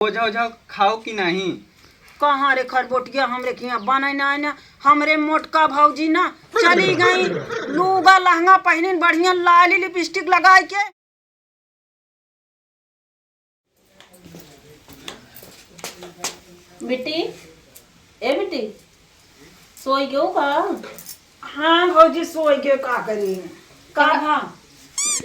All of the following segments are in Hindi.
ओझा ओझा खाओ कि नहीं? कहाँ रे खरबोटिया हमरे के यहाँ बने ना ना हमरे मोटका भौजी ना चली गई लूगा लहंगा पहने बढ़िया लाली लिपस्टिक लगाए के। बेटी ए बेटी सोई गयो का? हाँ भौजी सोई के का करी का भा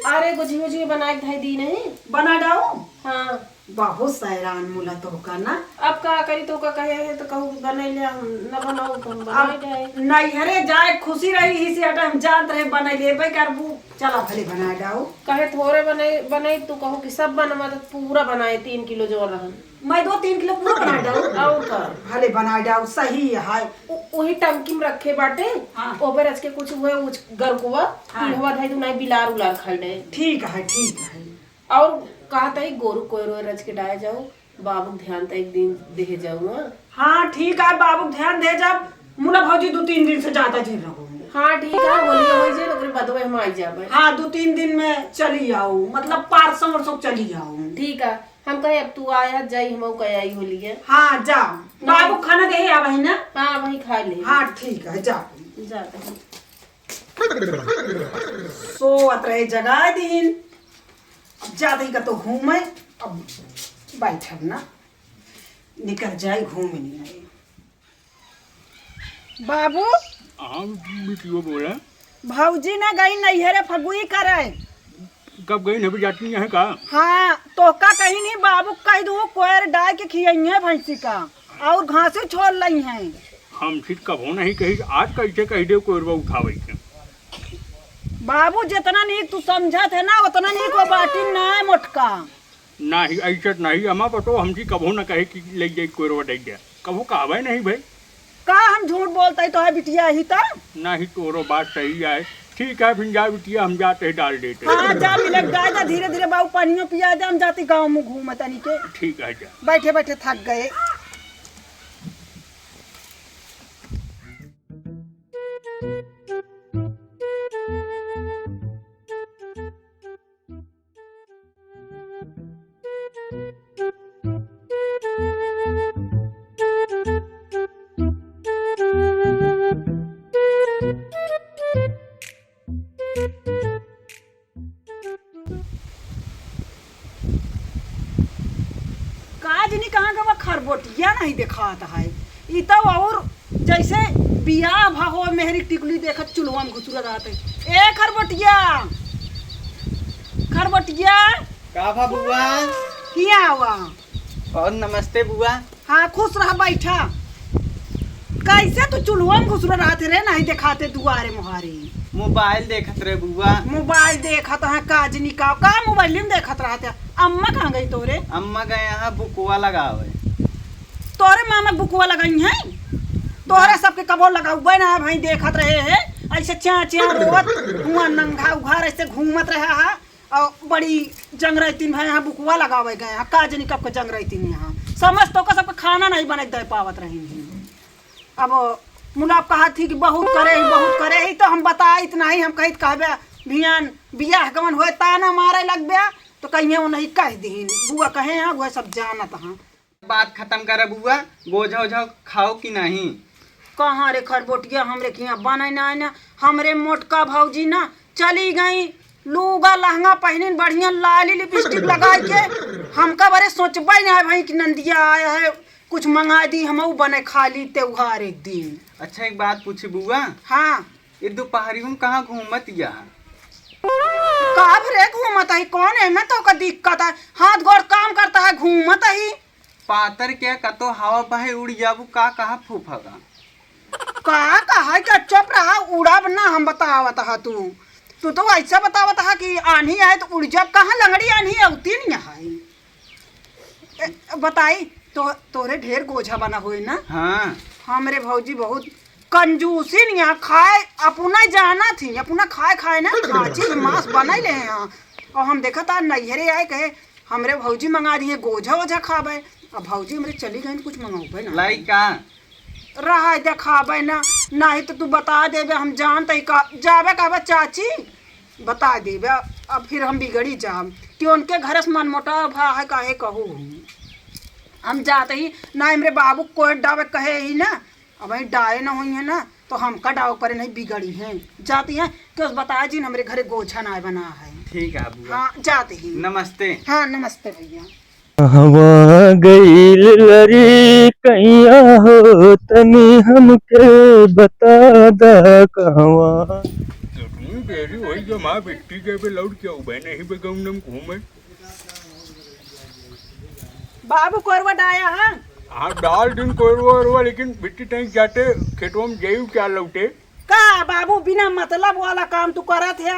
अरे गुझी गुझी बनाए धाई दी नहीं बना डाऊ। हाँ बहुत सैरान मुला तो का ना अब का करी तो का कहे है तो कहू बने ले हम न बनाओ तो हम बनाए जाए नहीं हरे जाए खुशी रही इसी हटे हम जानते रहे बना लेबे करबू चला भले बना डाऊ। कहे थोड़े बने बने तू कहू कि सब बनवा तो पूरा बनाए 3 किलो जो रहन मैं 2-3 किलो पूरा बना डाऊ और कर भले बना डाऊ सही है। वही टंकी में रखे बाटे हाँ। ओबर रच के कुछ हुए गरकुआ हाँ। हुआ धाई तू नहीं बिलार उलार खाई दे ठीक है और कहा था गोरू कोयरो रच के डाय जाओ बाबू ध्यान तो एक दिन दे जाऊँ। हाँ ठीक है बाबू ध्यान दे जब मुला भौजी 2-3 दिन से ज्यादा जी रहो। हाँ ठीक है बोलिए हो जे ओकरे बदवे हम आ जाबे। हाँ 2-3 दिन में चली आऊ मतलब परसों वरसों चली आऊ। ठीक है हम कहे अब तू आया जाई हम कहे आई होलिए। हाँ जाओ बाबू खाना दे आ वही ना। हाँ वही खा ले। हाँ ठीक है जाओ जाते हैं। सोत रहे जगह दिन अब जाते का तो घूमे अब बैठब ना निकल जाए घूमे नहीं बाबू। हाँ बिटियो बोले भौजी ना गई नैहरे फगुई करे। कब गई नहीं जाती है का? हाँ तो का कहीं नहीं बाबू कह दो कोयर डाल के खियाई भैंसी का और घासे छोड़ ली है। हम ठीक कब हो नहीं कही आज कैसे कह दे कोरबा उठावे के बाबू जितना नहीं तू समझत है ना उतना नहीं को बाटी ना मोटका नहीं ऐसा नहीं हमा पतो हमसी कबो न कहे कि ले जाए कोरबा दे दे कबो कहवे नहीं भाई का हम झूठ बोलते है तो है बिटिया ही तो नहीं तोरो बात सही है। ठीक है फिर जा बिटिया हम जाते डाल देते। हाँ जा मिले जा धीरे धीरे बाबू पानियों पिया जा हम जाते गाँव में घूम तनी के। ठीक है जा बैठे बैठे थक गए। काज नहीं कहाँ का खरबोटिया नहीं दिखाता है ई तो और जैसे बियाह भाहो मेहरी टिकुली देखत चुलवा में घुसुरा रहते। ए खरबोटिया खरबोटिया का भा बुआ? किया हुआ? और नमस्ते बुआ। हाँ खुश रह बैठा। कैसे तू चुलवा में घुसुरा रहते रे नहीं दिखाते दुआरे मुहारी? मोबाइल देखत रहे बुआ। मोबाइल देखत है काज नहीं का मोबाइल में देखत रहते। अम्मा कहाँ गई तोरे? अम्मा गए यहाँ बुकुआ लगावे। तोरे मामा बुकुआ लगाई है तोरे सबके कबो लगाऊ ना भाई देखत रहे है ऐसे चा रोवत हुआ नंगा उघार ऐसे घूमत रहे है और बड़ी जंग रहती भाई यहाँ बुकुआ लगावे गए यहाँ काज नहीं कब के जंग रहती यहाँ समझ तो का सबके खाना नहीं बने दे पावत रही। अब मुलाब कहा थी कि बहुत करे ही तो हम बताए इतना ही हम कहित कहबे भियान बियाह गमन हुए ताना मारे लगबे तो कहीं वो नहीं कह दी बुआ कहे यहाँ वह सब जानत हाँ। बात खत्म करे बुआ गोझा ओझा खाओ कि नहीं? कहाँ रे खरबोटिया हमरे के यहाँ बने ना हमरे मोटका भौजी ना चली गई लूगा लहंगा पहने बढ़िया लाली लिपस्टिक लगाए के हमका बड़े सोचबे ना भाई कि नंदिया आया है कुछ मंगा दी हम बने खा ली त्योहार एक दिन। अच्छा एक बात पूछी बुआ। हाँ ये दोपहरी में कहाँ घूमत या? कब रे घूमत है कौन है मैं तो का दिक्कत है हाथ गोड़ काम करता है घूमत ही पातर के कतो हवा बहे उड़ जाबू का कहा फूफगा का कहा कि चुप रहा उड़ब ना हम बतावत हा तू तो ऐसा बतावत हा कि आंधी आए तो उड़ जब कहाँ लंगड़ी आंधी औती नहीं है बताई तो तोरे ढेर गोझा बना हुए ना। हाँ हमरे भौजी बहुत कंजूसी नहीं है खाए अपना जाना थी अपना खाए ना खाची मांस बना ले यहाँ और हम देखा था नैहरे आए कहे हमरे भौजी मंगा दिए गोझा ओझा खाबे अब भौजी हमरे चली गई कुछ मंगाओ ना लाई का रहा देखाबे ना नहीं तो तू बता देबे हम जानते का जाबे कहबे चाची बता देबे अब फिर हम बिगड़ी जाब कि उनके घर से मन मोटा भा है काहे कहू हम जाते ही ना हमरे बाबू कोई डावे कहे ही ना, अब वही डाए ना हुई है ना तो हमका डाव करे नहीं बिगड़ी हैं। जाती हैं क्यों बताया जी हमरे घरे गोछा ना बना है। ठीक है बुआ। हाँ जाते ही। नमस्ते। हाँ नमस्ते भैया। हवा गईल लरी कैया हो तनी हमके बता दा कहवा। इतनी देरी हुई जो माँ बिट्टी के पे लौट के उबे नहीं पे गम घूमे। बाबू कोरवा डाया है। हाँ डाल दिन कोरवा लेकिन बिट्टी टैंक जाते खेतों में जायु क्या लौटे। का बाबू बिना मतलब वाला काम तू करत है।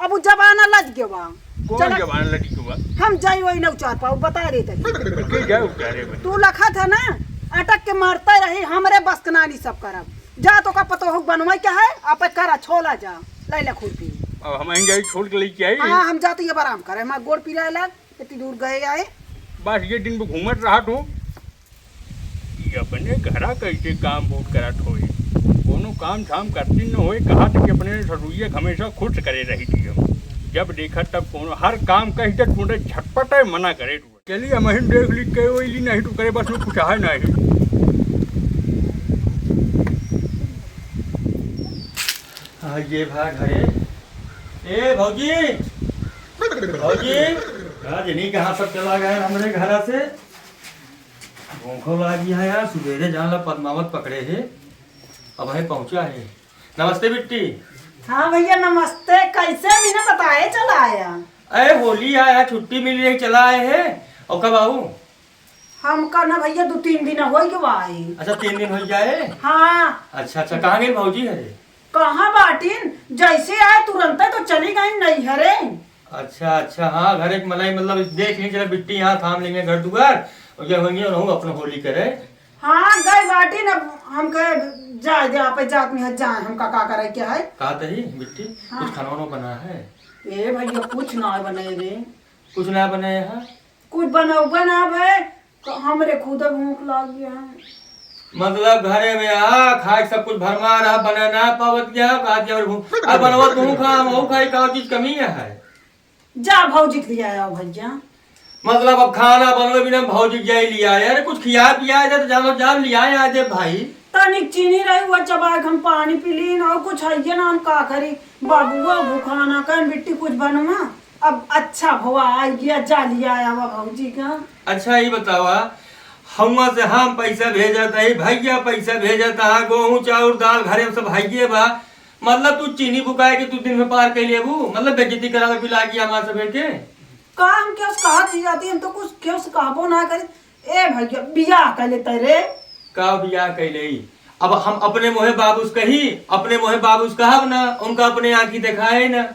अब उ जमाना लज गया बा। कौन जवान लड़ी के बाद हम जाई वही न उचार पाऊ बता रही थी। के जाए उतारे में तू लखा था ना अटक के मारते रही हमरे बस के नानी सब करब। जा तो का पतो हो बनवाई क्या है आप करा छोला जा लैला खुरपी। अब हम जाए छोड़ के लेके आई। हाँ हम जाते ये आराम करे हमारा गोड़ पीला लग इतनी दूर गए आए। बस ये दिन में घूमत रहा तो अपने घरा कैसे काम बहुत करत होए कोनो काम धाम करती न होए कहा कि अपने ससुरिया हमेशा खुश करे रही थी। हम जब देखा तब कोनो हर काम कही तक पूरे झटपट मना करे तू चलिए हम ही देख ली के वही नहीं तो करे बस में कुछ है नहीं। ये भाग घरे ए भौजी भौजी जनी कहाँ सब चला गए हमरे घरा से भूखो लागी है यार। सुबेरे जान ला पद्मावत पकड़े है अब है पहुंचा है। नमस्ते बिट्टी। हाँ भैया नमस्ते। कैसे बिना बताए चला आया। अरे होली आया छुट्टी मिल रही चला आए है। और कब आऊ हमका ना भैया 2-3 दिन हो गए। अच्छा 3 दिन हो जाए। हाँ अच्छा अच्छा कहाँ गई भौजी है। कहाँ बाटिन जैसे आए तुरंत तो चली गई नहीं हरे। अच्छा अच्छा हाँ घर एक मलाई मतलब देख ली चला बिट्टी यहाँ थाम लेंगे घर दुआर और क्या होंगे और अपना होली करे। हाँ गई बाटिन अब हम कहे जाए दे आप जात में जाए हम का करे क्या है। कहा तही बिट्टी हाँ। कुछ खाना वाना बना है। ए भैया कुछ ना बने रे। कुछ ना बने है। कुछ बना भाई तो हमरे खुद भूख लग गया है। मतलब घरे में आ खाए सब कुछ भरमा रहा बना ना पावत गया कहा दिया अब बनवा तू खा हम खाई का चीज कमी है। जा भौजी के लिया आओ भैया। मतलब अब खाना बनवे बिना भौजी जाए लिया यार कुछ खिया पिया जाए तो जानो जान लिया आ दे भाई। तनिक चीनी रही हुआ चबाक हम पानी पी ली और कुछ है ना हम का करी बाबुआ भूखाना कर बिट्टी कुछ बनवा अब अच्छा भवा आ गया जा लिया आया भौजी का। अच्छा ये बतावा हम से हम पैसा भेजता है भैया पैसा भेजता है गेहूँ चाउर दाल घरे में सब भाइये बा मतलब तू चीनी बुकाए के तू दिन में पार कर लिए मतलब बेइज्जती करा के पिला गया हमारे सब के का हम क्या कहा दी जाती हम तो कुछ क्यों कहबो ना करे। ए भैया बियाह कर लेते रे। का बियाह कैले अब हम अपने मोहे बाबूस कही अपने मोहे बाबूस कहब ना उनका अपने आँखी दिखाए ना।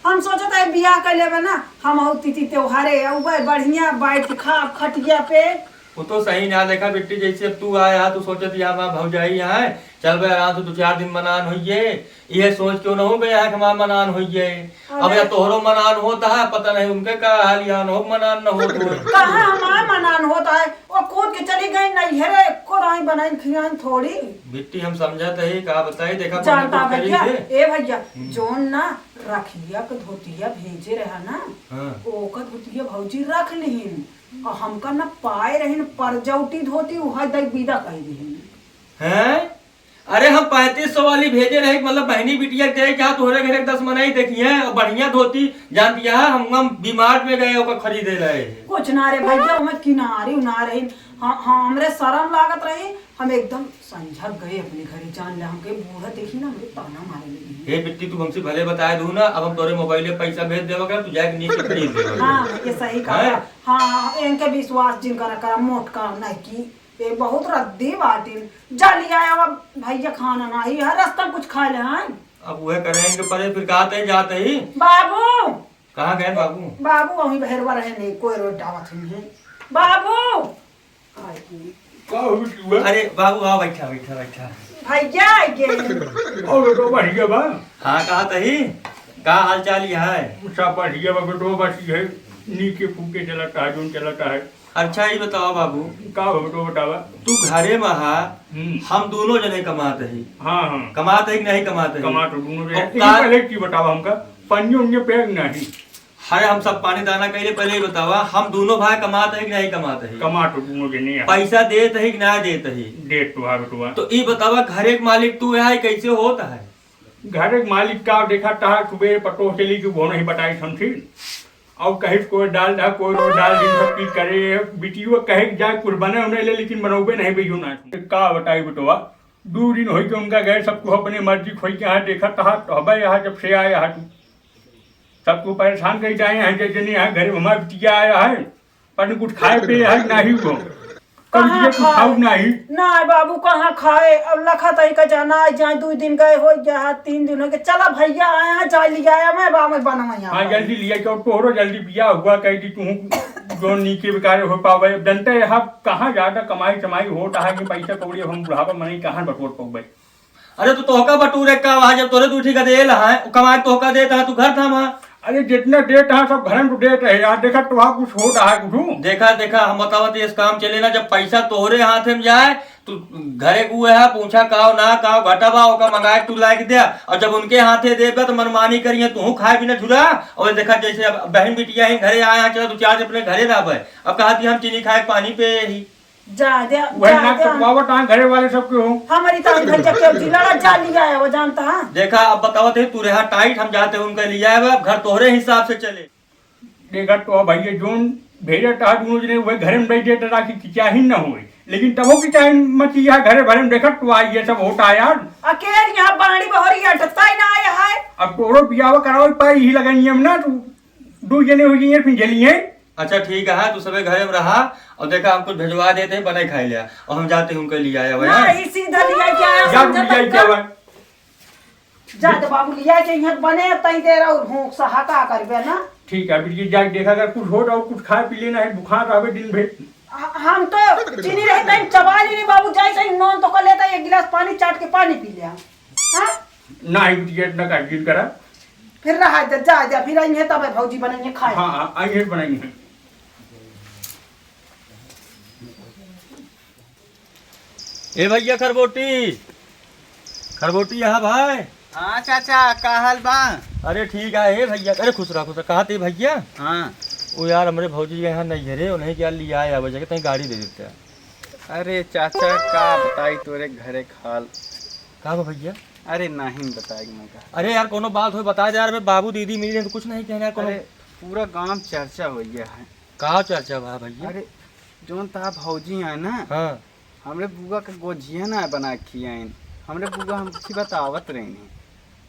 हम सोचते है बियाह कर लेबे ना हम तिथि त्योहारे उबे बढ़िया बैठ खा खटिया पे। वो तो सही ना देखा बेटी जैसे अब तू आया तू सोचत यहाँ भौजाई यहाँ चल भाई आराम से 2-4 दिन मनान होइए ये सोच क्यों न हो गया है कि हमारा मनान होइए। अब या तोहरो मनान होता है पता नहीं उनके का हाल यहाँ न हो मनान न हो कहाँ हमारा मनान होता है वो कूद के चली गई नहीं है रे को राई बनाई खियाई थोड़ी। बिट्टी हम समझते है कहा बताई देखा जानता भैया ए भैया जोन ना रखिया के धोतिया भेजे रहा ना ओ का धोतिया भौजी रख लिहिन और हमका ना पाए रहिन परजौटी धोती उहा दई विदा कह दिहिन हैं। अरे हम 3500 वाली भेजे रहे मतलब बहनी बिटिया के क्या तोहरे घरे 10 मनाई देखी है और बढ़िया धोती जान दिया है हम बीमार में गए ओकर खरीदे रहे कुछ ना रे भैया मैं किनारे ना रही हमरे शर्म लागत रही हम एकदम संझक गए अपने घरे जान ले हमके बूढ़ा देखी ना हमरे ताना मारे लगी। हे बिट्टी तू हमसे भले बताए दू ना अब हम तोरे मोबाइल पे पैसा भेज देवा कर तू जाके नीचे खरीद ले। हां ये सही कहा। हां इनके विश्वास जिन कर मोट का नहीं की ये बहुत रद्दी बाटिन जा लिया अब भैया खाना नहीं है रास्ता कुछ खा ले हैं अब वह करेंगे परे फिर कहते ही जाते ही। बाबू कहाँ गए बाबू। बाबू वहीं भैरवा रहे नहीं कोई रोड डावत है बाबू। अरे बाबू आओ बैठा बैठा बैठा भैया और तो बढ़िया बा। हाँ कहा तही का हाल चाल है। सब बढ़िया बा बेटो बस है नीचे फूके चलाता है जोन चलाता है। अच्छा ये बताओ बाबू का बेटो बतावा तू घरे में हा हम दोनों जने कमाते ही। हाँ हाँ कमाते ही नहीं कमाते कमा तो दोनों पहले की बतावा हमका पंजे उन्हें पैग नहीं। अरे हम सब पानी दाना कइले पहले ही बतावा, हम दोनों भाई कमाते है कि नहीं कमाते है? कमा तो दोनों के नहीं है। पैसा देते है कि ना देते है? डेट तो है बेटुआ। तो ई बतावा घर एक मालिक तू है कैसे होता है? घर एक मालिक का देखा था सुबह पटो चली कि वो नहीं बताई समझी, और कहीं कोई डाल दा कोई रोज डाल दिन सब की करे बिटियो कहे जाए कुछ बने उन्हें ले, लेकिन बनौबे नहीं भी ना का बताई बेटुआ। 2 दिन हो के उनका गए, सबको अपनी मर्जी खोई के यहाँ देखा था तो हमें यहाँ जब से आया है सबको परेशान कर जाए हैं, जैसे नहीं है घर में हमारा बिटिया आया है पर कुछ खाए पिए है नहीं वो कहाँ कुछ खाऊ नहीं। ना बाबू कहाँ खाए, अब लखा तई का जाना जाए 2 दिन गए हो गया 3 दिन हो गए, चला भैया आया जा लिया आया मैं बा में बनवा हाँ जल्दी लिया क्यों तोहरो जल्दी बिया हुआ कह दी तू जो नीचे बेकार हो पावे जनता यहाँ कहाँ ज्यादा कमाई चमाई होता है कि पैसा कौड़ी हम बुढ़ापा मनी कहाँ बटोर पावे। अरे तो तोहका बटूरे का वहां जब तोरे दूठी का दे रहा है कमाई तोहका देता है तू घर था वहां। अरे जितना डेट है सब घर में डेट है यार, देखा तो कुछ होता है कुछ देखा हम बतावत इस काम चले ना, जब पैसा तोहरे हाथ में जाए तू घरे गुए है पूछा काओ ना काओ घटवा ओका मंगाए तू लायक दे, और जब उनके हाथे देगा तो मनमानी करिए तू खाए बिना झुला। और देखा जैसे अब बहन बिटिया ही घरे आया चला 2-4 अपने घरे रह अब कहा हम चीनी खाए पानी पे ही जा दे वही ना कटवावट है घरे वाले सबके हो। हमारी तो भैया के जिला जा लिया है वो जानता है। देखा अब बतावत है तू रहा टाइट हम जाते उनका लिया है अब घर तोहरे हिसाब से चले। देखा तो भैया जोन भेजा था दोनों जने वही घर में बैठे थे ताकि किचाही न हुए, लेकिन तब की चाहे मची है घरे भरे में देखा तो आई ये सब होता है यार। अकेले यहाँ बाड़ी बहरी अटता ही ना आया है। अब तोरो बियाह कराओ पाई ही लगाई हम ना, तू 2 जने हो जाइए फिर जलिए। अच्छा ठीक है तू सब घरे में रहा और देखा हम कुछ भिजवा देते हैं बनाई खाई लिया और हम जाते हैं उनके लिए आया हुआ नहीं सीधा लिया क्या है जा लिया क्या हुआ जा तो बाबू लिया के यहाँ बने तई दे रहा और भूख सा हका करबे ना। ठीक है बिटिया जा देखा अगर कुछ हो और कुछ खाए पी लेना है, बुखार रहे दिन भर हम तो चीनी रहता है चबा ली नहीं बाबू जाए सही नॉन तो कर लेता है 1 गिलास पानी चाट के पानी पी लिया हां ना ही बिटिया इतना का गिल करा फिर रहा जा फिर आएंगे तब भौजी बनेंगे खाए। हां आइए बनाएंगे। ए भैया खरबोटी यहाँ भाई। हाँ चाचा का हाल बा? अरे ठीक है हे भैया, अरे खुश रहा कहा थे भैया। हाँ वो यार हमारे भौजी यहाँ नहीं है रे, उन्हें क्या लिया आया वजह के गाड़ी दे देते हैं। अरे चाचा का बताई तोरे घरे खाल कहा भैया? अरे नहीं बताई मौका। अरे यार कोनो बात हो बता दे यार, बाबू दीदी मिली तो कुछ नहीं कहना कोनो। अरे पूरा गांव में चर्चा हो गया है। कहा चर्चा बा भैया? अरे जोन ता भौजी है ना, हाँ हमरे बुआ का गोजिया ना बना खियाइन, हमरे बुआ हमसे बतावत रही।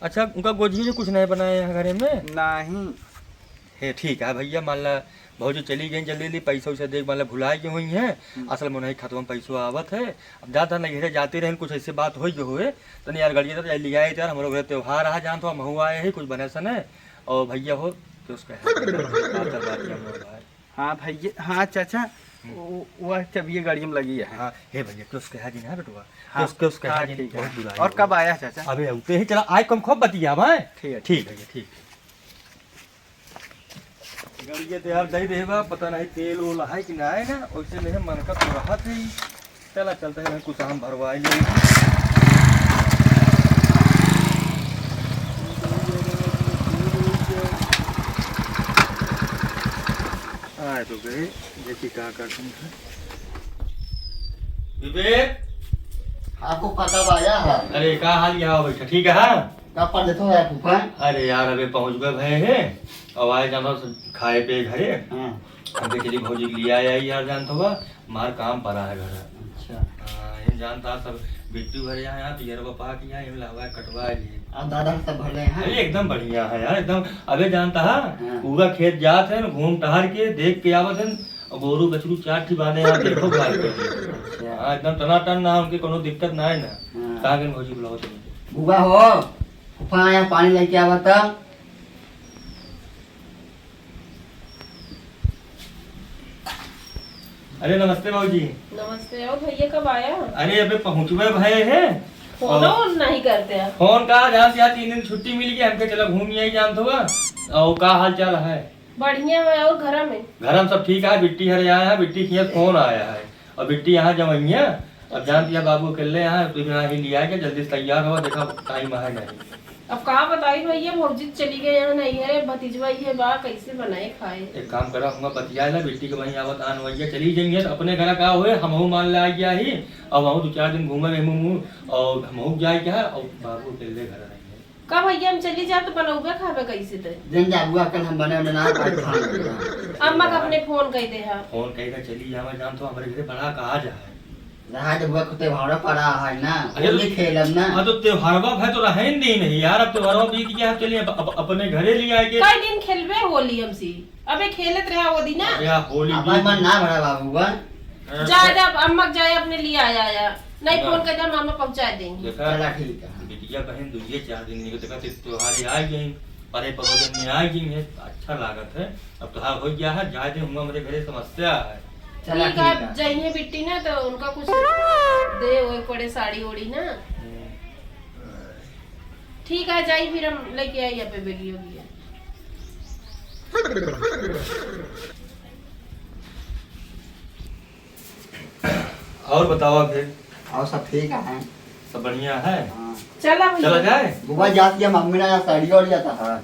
अच्छा उनका गोजी जो कुछ नहीं बनाया है घरे में? नहीं हे ठीक है भैया, मान ला भौजी चली गई जल्दी जल्दी पैसा वैसा देख मान ला भुलाई गई हुई है, असल में नहीं खतवा में पैसा आवत है। अब ज़्यादा नहीं घरे जाते रहे कुछ ऐसी बात हो जो हुए तो नहीं यार गड़िया तो लिया है यार, हमारे घर त्योहार रहा जान तो महू आए है कुछ बने सन है और भैया हो तो उसका हाँ भैया हाँ चाचा वह चबिए गाड़ी में लगी है। हाँ हे भैया तो उसके हाजिर है बेटुआ, हाँ, उसके हाँ, हाजिर ठीक है। बहुत बुरा है। और कब आया चाचा? अबे उते ही चला आए कम खूब बतिया भाई। ठीक है ठीक भैया ठीक। गड़िया तो यार दही देवा पता नहीं तेल ओल है कि ना है ना, वैसे नहीं मन का तो रहा थे चला चलते हैं कुछ हम भरवाए आए तो गए जैसी कहा करते हैं। विवेक आपको पता आया है? अरे का हाल यहाँ बैठा ठीक है? हाँ कब पर देखो है फूफा? अरे यार अबे पहुँच गए भय है और आए जाना खाए पे घरे हाँ हमके चली भौजी लिया आई यार जानता हुआ मार काम पड़ा है घर। अच्छा ये जानता सब बिट्टू भर यहाँ पियर पा के यहाँ लावा कटवा लिए। आप दादा सब भर रहे हैं? अरे एकदम बढ़िया है यार एकदम। अबे जानता है हाँ। पूरा खेत जात है घूम टहर के देख के आवत है और गोरू बछरू 4 बांधे यहाँ देखो भाई के। हाँ एकदम टनाटन ना उनके कोनो दिक्कत ना है ना। हाँ। कहाँ के भौजी बुलाओ तुम? बुआ हो फूफा आया पानी लेके आवा तब। अरे नमस्ते भाजी। नमस्ते। और भैया कब आया? अरे अबे पहुँचवे भय है फोन नहीं करते हैं। फोन कहा जहाँ से 3 दिन छुट्टी मिल गई हमके चला घूम आई जानते हुआ। और का हाल चाल है? बढ़िया है। और घर में सब ठीक है। बिट्टी हरे आया है, बिट्टी की फोन आया है और बिट्टी यहाँ जमैया अब जान दिया बाबू अकेले यहाँ तो ही लिया के जल्दी से तैयार हो देखा टाइम है नहीं। अब कहा बताई भैया भौजी चली गए यहाँ नहीं है भतीजवा ये बा कैसे बनाए खाए। एक काम करा हम बतिया ला बेटी के वहीं आवत आन वैया चली जाएंगे तो अपने घर का हुए हमहू मान ला गया ही और वहाँ 2-4 दिन घूमे रहे और हमहू जाए क्या और बाबू अकेले घर रहेंगे। का भैया हम चली जा तो बनौबे खावे कैसे थे दिन जाबुआ कल हम बने बना खा अम्मा का अपने फोन कह दे हा फोन कहेगा चली जावा जान तो हमारे घर बड़ा कहा जाए रहा जब वो त्योहार पड़ा है ना अरे होली खेलब ना। हाँ तो त्योहारवा है तो रहे नहीं यार अब त्योहारवा बीत गया चलिए अपने घरे ले आएंगे। कई दिन खेलबे होली हमसी अबे खेलत रहा वो दिन या होली अपन मन ना भरा बाबूआ जाए जब अम्मा जाए अपने लिए आया नहीं फोन कर दे मामा पहुंचा देंगे। देखा चला ठीक है। बिटिया बहन 2-4 दिन नहीं देखा त्योहार आ गई परे परोजन में आ गई है अच्छा लागत है। अब त्योहार हो गया है जाए दे हमारे घरे समस्या है। चला ठीक है ठीक है। जाइए बिट्टी ना तो उनका कुछ दे वो पड़े साड़ी ओड़ी ना ठीक है जाइए फिर हम लेके आई यहाँ पे बेगी होगी। और बताओ फिर और सब ठीक है। सब बढ़िया है। हाँ। चला चला भैया जाए बुआ जाती है मम्मी ने साड़ी और जाता है।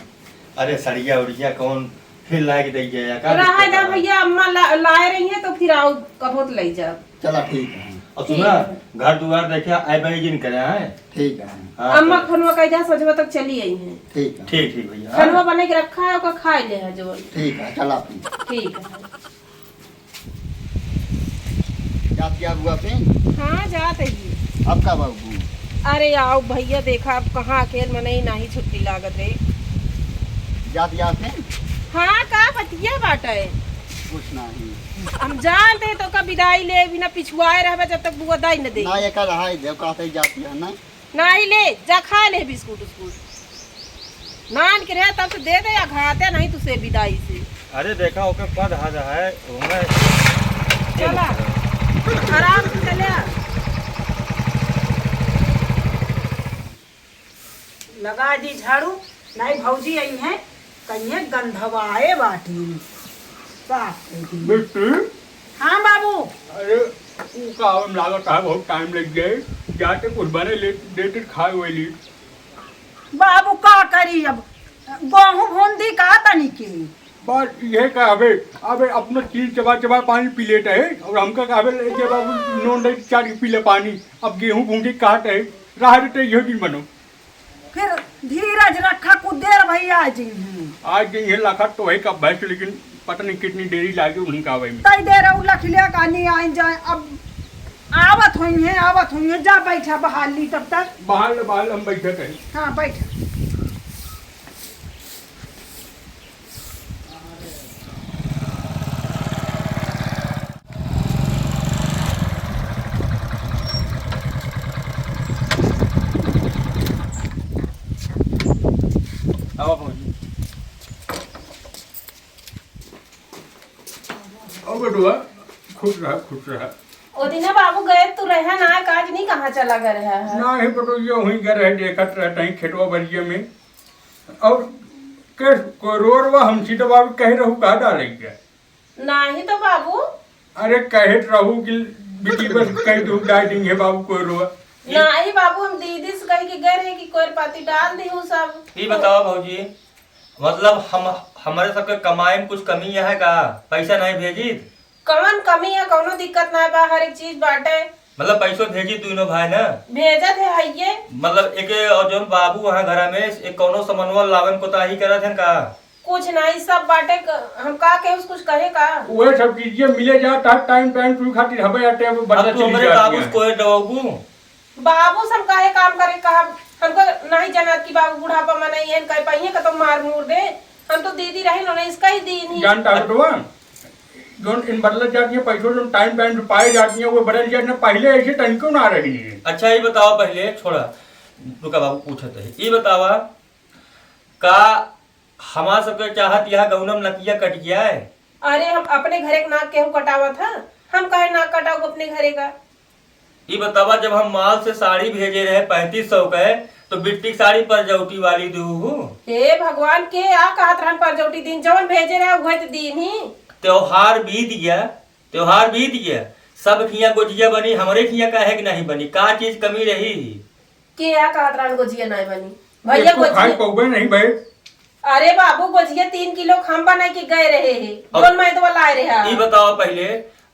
अरे सड़िया उड़िया कौन फिर लाके दे गया का रहा था भैया अम्मा लाए रही है तो फिर आओ कबूत ले जाओ। चला ठीक है। और सुना घर द्वार देखे आए भाई जिन करे हैं ठीक है। हाँ, अम्मा खनवा कह जा सजवा तक चली आई है ठीक है। ठीक ठीक भैया खनवा बने के रखा है ओका खाए ले है जो ठीक है चला फिर। ठीक है। जाती है बुआ पे हाँ जाते ही अब का बाबू अरे आओ भैया देखा अब कहाँ अकेले में नहीं छुट्टी लागत रे। जाती पे हाँ का बतिया बाटे कुछ नहीं हम जानते तो का विदाई ले बिना पिछुआए रहबे जब तक बुआ दाई न दे ना ये कर रहा है देव कहते जाती है ना। नहीं ले जा खा ले बिस्कुट उस्कुट नान के रहे तब से दे दे या खाते नहीं तुसे विदाई से। अरे देखा ओके पद हाजा है हमें चला आराम से चले आ। लगा दी झाड़ू नहीं भौजी आई है कहीं गंधवाए बाटी साफ कर दी। बिट्टी हाँ बाबू अरे वो काम लागत है बहुत टाइम लग गए जाते कुछ बने लेटे खाए हुए ली बाबू का करी अब गेहूं भूंदी का तनी की बस ये का अबे अपना चीज चबा चबा पानी पी लेता है और हमका कहबे ले बाबू नॉन डाइट चार पी ले पानी अब गेहूं भूंगी काट है राह देते ये दिन बनो फिर धीरज रखा कुछ देर भैया जी आज गई है लाखा तो है का बस लेकिन पता नहीं कितनी देरी लागे उनका आवे में तई देर उलख लिया कहानी आई जाए अब आवत हुई है जा बैठा बहाल ली तब तक बाहर हम बैठे कहीं हाँ बैठा। अब पहुंची अब बेटुआ खुश रहा ओ दिन बाबू गए तू रहा ना काज नहीं कहाँ चला गया रहा है ना ही बेटुआ वहीं गए रहे देखत रहते हैं खेतवा बरिया में और के कोरोरवा हमसी तो बाबू कह रहू कहा डाले क्या नहीं तो बाबू अरे कहत रहू कि बिटी बस कह दू डाल देंगे बाबू कोरोरवा नहीं बाबू हम दीदी से कह के गए रहे कि कोई पाती डाल दी हूँ सब। ये बताओ भौजी मतलब हम हमारे सबके कमाई में कुछ कमी है का पैसा नहीं भेजी कौन कमी है कौनो दिक्कत ना बा हर एक चीज बाटे मतलब पैसों भेजी दोनों भाई ना भेजत है हइये मतलब एक और जो बाबू वहाँ घर में एक कौनो समन्वय लावन को ताही करत है का कुछ नहीं सब बाटे हम का के कुछ कहे का वो सब चीजें मिले जाता टाइम तू खातिर हमें आते अब बदला अब तो हमारे बाबू को दवाबू बाबू सब काहे काम करे का हमको नहीं जानत कि बाबू बुढ़ापा में नहीं है कह पाइए का तो मार मूर दे हम तो दीदी रहे ना इसका ही दी नहीं जानता बेटुआ जो इन बदल जाती है पैसों जो टाइम पे पाए जाती है वो बदल जाती है पहले ऐसे तनिको ना रही है। अच्छा ये बताओ पहले छोड़ा रुका बाबू पूछते है ये बतावा का हमारा सबके चाहत यहाँ गौनम नकिया कट गया है। अरे हम अपने घरे के नाक केहू कटावा था हम कहे नाक कटाऊ अपने घरे का। ये बतावा जब हम माल से साड़ी भेजे रहे 3500 का तो बिट्टी की साड़ी पर जौटी वाली दूहू हे भगवान के आ कहत रहन पर जौटी दिन जवन भेजे रहे वही तो दिन ही त्योहार बीत गया सब खिया गोजिया बनी हमरे खिया का है कि नहीं बनी का चीज कमी रही के आ कहत रहन गोजिया नहीं बनी भैया इसको खाई गोजिया पौबे नहीं भाई। अरे बाबू गोजिया 3 किलो खम बना के गए रहे हैं कौन मैं तो लाए रहे ई बताओ पहले,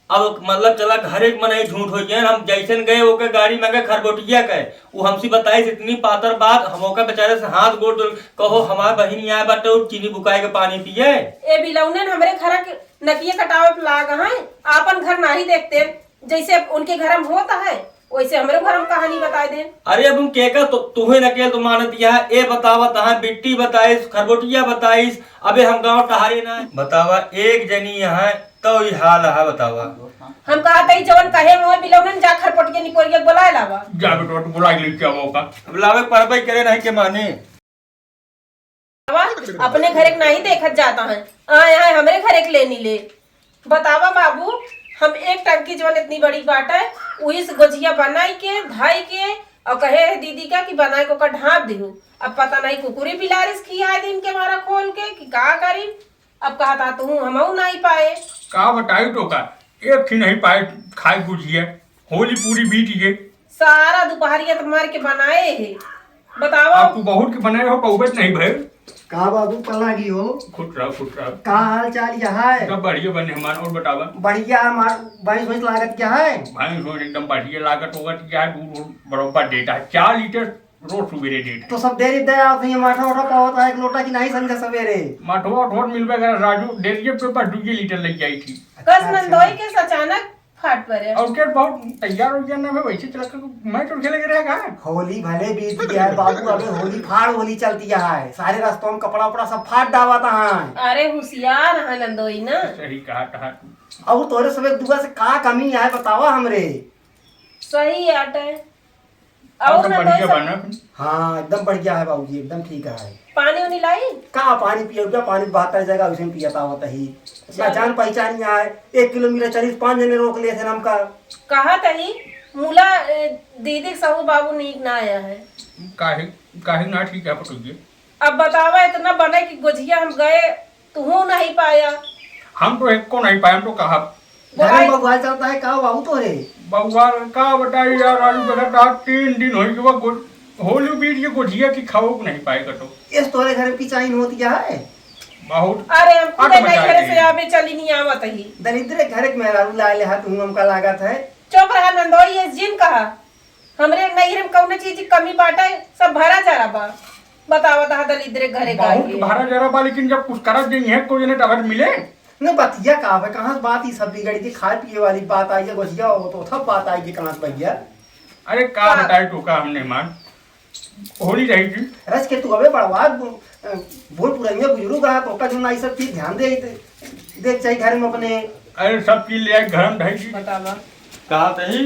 अब मतलब चला घर एक मनाई झूठ हो गया, हम जैसन गए ओके गाड़ी में गए खरबोटिया गए, वो हमसे बताई इतनी पातर बात, हम ओके बेचारे से हाथ गोड़ कहो हमारे बहन आए बाटे चीनी बुकाए के पानी पिए। ए बिलौने हमरे घर के नकिए कटावे पे लाग हैं आपन घर नहीं देखते जैसे उनके घर में होता है वैसे हमरे घर में कहानी बता दे। अरे अब तुम केका तुम्हें नकेल तो मानत दिया है, ए बतावा तहाँ बिट्टी बताइस खरबोटिया बताइस, अबे हम गाँव टहारे ना बतावा एक जनी यहाँ तो ये हाल है बतावा। हम कहा था जवन कहे में बिलौने जा खरपटिया निकोरिया बुलाए लावा जा बेटा तो बुला ले क्या होगा। अब लावे परबई करे नहीं के माने अपने घर एक नहीं देखत जाता है आए आए हमरे घर एक लेनी ले। बतावा बाबू हम एक टंकी जवन इतनी बड़ी बाट है वही से गोजिया बनाई के धाई के और कहे है दीदी का कि बनाए को का ढाप दियो। अब पता नहीं कुकुरी बिलारिस खिया दिन के मारा खोल के कि का करी। अब कहा था तू हमऊ नहीं पाए का बताई तो का एक थी नहीं पाए खाई गुजिया, होली पूरी बीत गई। सारा दोपहरिया तो मार के बनाए है। बताओ आप तू बहुत के बनाए हो पौबे नहीं भाई। कहा बाबू पला की हो खुश रहो का हाल चाल यहाँ है? सब बढ़िया बने हमारे। और बतावा बढ़िया बाईस भैंस लागत क्या है? भाई रोज एकदम बढ़िया लागत होगा क्या दूध बरोबर देता है 4 लीटर रोज सवेरे देता है। तो सब डेरी दे आते हैं माठा वाठा का होता है एक लोटा की नहीं समझे सवेरे। माठवा ठोर मिलवे कर राजू डेरिये पे पर 2 लीटर लग जाई थी। कस नंदोई के अचानक फाट पड़े और क्या बहुत तैयार हो गया ना मैं वैसे चला कर मैं तो खेले रहेगा। होली भले बीत गया है बाबू, अबे होली फाड़ होली चलती है, सारे रास्तों में कपड़ा उपड़ा सब फाड़ डावाता है। अरे होशियार है नंदोई ना। सही कहा तू। और तोरे सब एक दुआ से का कमी है बतावा हमरे। सही आटे और और सब नंदोई बढ़िया सब बना। हाँ एकदम बढ़िया है बाबूजी, एकदम ठीक है। पानी उनी लाई का पानी पियो क्या? पानी बहत्तर जगह उसे पियता होता ही ना जान पहचान नहीं आए। 1 किलोमीटर चली 5 जने रोक लिए थे हमका। कहा तही मूला दीदी सहू बाबू नीक ना आया है। काहे काहे ना ठीक है पटुगे। अब बतावा इतना बने कि गोझिया हम गए तू नहीं पाया। हम तो एक को नहीं पाए, हम तो कहा घर में बगवाल चलता है का बाबू तोरे? बउआ का बताई यार आलू बेटा 3 दिन हो गए वो होली बीत ये गोजिया की खाओ को नहीं पाएगा तो इस तोरे घर में पिचाइन होती है बहुत। अरे हम खुद अट नहीं बचा घर दी। से आवे चली नहीं आवत ही। दरिद्र घर में मेहरारू ला ले हाथ हमका लागत है। चुप रहा नंदोई ये जिन कहा हमरे नैहर में कौन चीज की कमी बाटा है सब भरा जा रहा बा। बतावा ता दलिद्र घरे बहुत गए भारा जरा बा, लेकिन जब कुछ करत नहीं है कोई ने अगर मिले न बतिया का है कहाँ से बात ही सब बिगड़ी थी, खाए पिए वाली बात आई है गोसिया हो तो सब बात आई है कहाँ से भैया। अरे का बताए तो का हमने मान होली रही थी। रस के तू अबे बड़वा बोल पुरानिया बुजुर्ग रहा तो का जो ना ये सब चीज ध्यान दे देख चाहिए घर में अपने। अरे सब चीज ले आए घर में ढाई थी। बतावा कहा तही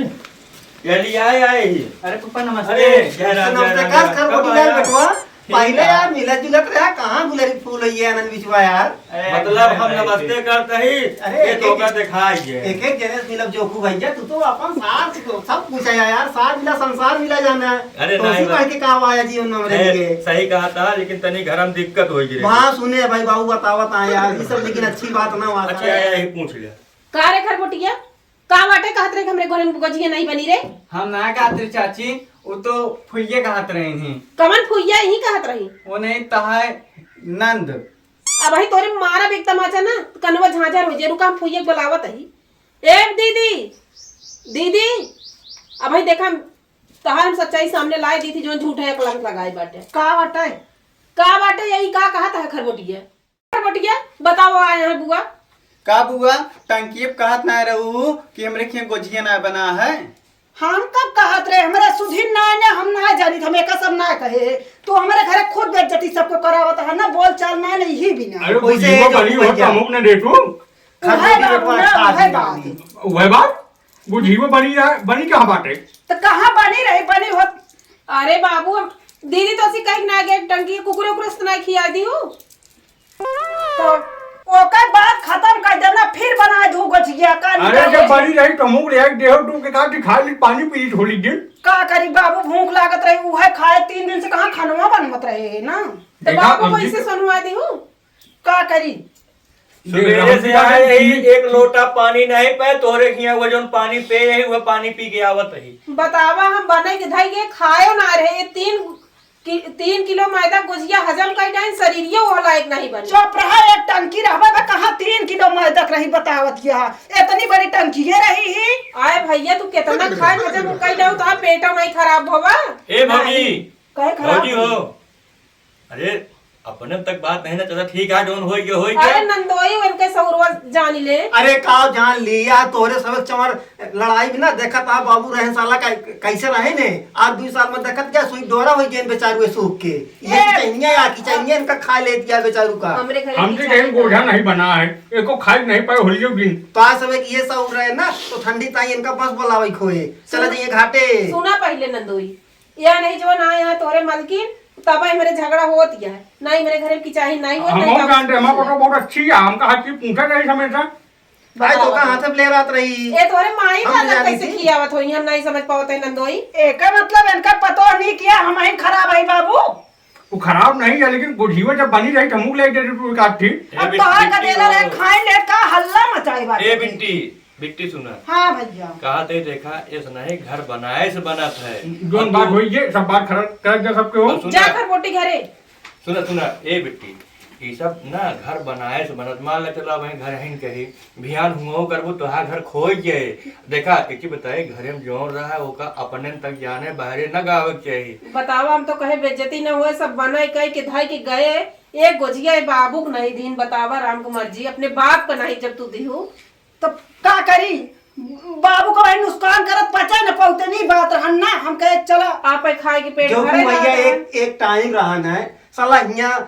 ये लिए आए ही। अरे पापा अरे नमस्ते। जय राम जय राम, नमस्कार कब खरबोटी आया? लाल बेटवा ठीक पहले है। यार मिलत जुलत रहा कहाँ गुलरी फूल है आनंद बिचवा यार। मतलब हम नमस्ते करते ही अरे ये तो का दिखाई एक एक जने मिलब जोखू भैया तू तो अपन साथ सब कुछ है यार, साथ मिला संसार मिला जाना है। अरे तो नहीं उसी कह के काम आया जीवन में हमरे लिए। सही कहा था, लेकिन तनी घर में दिक्कत हो गई। वहाँ सुने भाई बाबू बतावत आए यार ये सब, लेकिन अच्छी बात ना हुआ। अच्छा आया ही पूछ लिया। का रे खरबुटिया का बाटे कहत रहे कि हमरे घर में गोजिया नहीं बनी रे। हम ना कहते रे चाची, वो तो फुइये कहत रहे हैं। कमन फुइया ही कहत रही। वो नहीं तहाय नंद। अब भाई तोरे मारा भी तमाचा ना कनवा झांझर हो जे रुका हम फुइया बुलावत ही। ए दीदी दीदी अब भाई देखा कहा हम सच्चाई सामने लाए दी थी जो झूठ है कलंक लगाई बाटे। का बाटे यही का कहता है खरबुटिया बताओ आए हैं बुआ। का बुआ टंकी कहत ना रहू कि हमरे के गोजिया ना बना है। हम कब कहत रहे हमरा सुधीर ना ने हम ना जानी हम एक सब ना कहे तो हमारे घर खुद बेइज्जती सबको करावत है ना बोल चाल ना नहीं ही बिना। अरे वैसे बुझियो जो बड़ी हो भैया। तो मुक ने देखो उहे बाबू ना उहे बात वह बात बुझियो बनी कहाँ बाटे। तो कहाँ बनी रही बनी होत। अरे बाबू दीदी तो ऐसी कहीं ना गए टंकी कुकुरे उकुरे ना खिया दी हो। तो ओकर बात खत्म कर देना फिर बना दू गोजिया का। अरे जब बनी रही तो मुक ले देहो तू के का खा ली पानी पी ली थोड़ी दिन। का करी बाबू भूख लागत रही उहे खाए 3 दिन से कहाँ खानवा बनवत रहे ना। तो देखा, बाबू को अब इसे सुनवा दी हो। का करी सवेरे से आए ही एक लोटा पानी नहीं पे तोरे खिया वो जोन पानी पे है वो पानी पी के आवत ही। बतावा हम बने के धाई के खाए ना रहे ये 3 3 किलो मैदा गुजिया हजम कर जाए शरीर वो लायक नहीं बने। चुप रहा, एक टंकी रहबे बा कहाँ 3 किलो मैदा रही बतावत किया, इतनी बड़ी टंकी रही ही। आए भैया तू कितना खाए हजम कर जाओ तो पेट नहीं खराब होगा। ए भौजी, कहे खराब भौजी हो, अरे अपने तक बात नहीं ना चला, ठीक है जोन होई के होई अरे के। नंदोई उनके सहुरवा जानी ले। अरे का जान लिया तोरे सबक चमर लड़ाई भी ना देखत आ बाबू रहे साला कैसे रहे ने, आज 2 साल में देखत क्या सुई दोरा होई गेन बेचारू सूख के ये चाहिए या की चाहिए इनका खा ले दिया बेचारू का। हमरे घर हमसे कहीं गोझा नहीं बना है, एको खाई नहीं पाए होलियो दिन। तो आज सब एक ये सब रहे ना तो ठंडी ताई इनका बस बोलावे खोए चला जाइए घाटे। सुना पहले नंदोई, या नहीं जो ना यहाँ तोरे मलकिन तब मेरे झगड़ा होती है, नहीं मेरे घर की चाहिए नहीं हो हम जानते हमारा फोटो बहुत अच्छी है, हमका हर चीज पूछा रही हमेशा। भाई तो का हाथ में ले रात रही ए तोरे माई हम का जानी कैसे थी। खियावत होई हम नहीं समझ पाते नंदोई। एक मतलब इनका पतो नहीं किया हम ही खराब है बाबू। वो खराब नहीं है लेकिन गुझीवा जब बनी रही तो मुँह ले देते काट थी। अब तोहर का देला रे खाए ले का हल्ला मचाई बात। ए बिट्टी, बिट्टी सुना, हाँ भैया कहा ते देखा इस नहीं घर बनाए से बनत है। जोन बात हुई ये सब बात खराब कर दे सबके हो। अब सुना, जाकर बोटी घरे सुना सुना ए बिट्टी, ये सब ना घर बनाए से बनत, मान ले चला वही घर हिन कही भियान हुओ करबो तो हा घर खोई जाए। देखा एक बताए घरे में जोर रहा ओका अपने तक जाने बाहरे न गावे के चाहिए। बतावा हम तो कहे बेइज्जती न हुए सब बनाई कह के धाई के गए एक गोजिया बाबू को नहीं दीन। बतावा राम कुमार जी अपने बाप का नहीं जब तू दिहू तो का करी, बाबू को भाई नुकसान करत पचा न पौते नहीं बात रहन ना, हम कहे चला आप खाए के पेट जो भरे भैया ना। एक टाइम रहन है साला यहाँ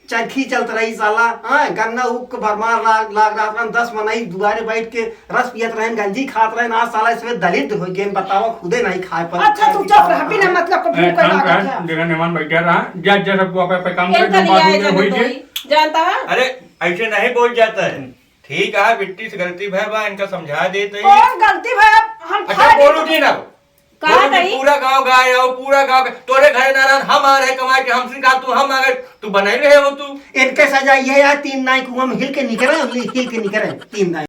चरखी चलत रही साला। हाँ गन्ना उग के भरमार लाग रहा 10 मनाई दुआरे बैठ के रस पियत रहे गंजी खात रहे आज साला इसमें दलित हो गए बतावा खुदे नहीं खाए पर। अच्छा तू चुप रह, बिना मतलब को भूख का लागत है। देखा मेहमान बैठा रहा जज जज सबको आप काम करे इनका जो लिया है बात हुई नंदोई जानता है। अरे ऐसे नहीं बोल जाता है, ठीक है बिट्टी से गलती भाई बा इनका समझा देते ही। कौन गलती भाई हम अच्छा बोलू जी ना, कहा बोलू जी, कहीं? पूरा गांव गाय आओ, पूरा गांव तोरे घर नारायण हम आ रहे कमाए के हमसे कहा तू हम आ गए तू बनाई रहे हो तू। इनके सजा ये यार 3 नाई कुआं में हिल के निकले 3 नाई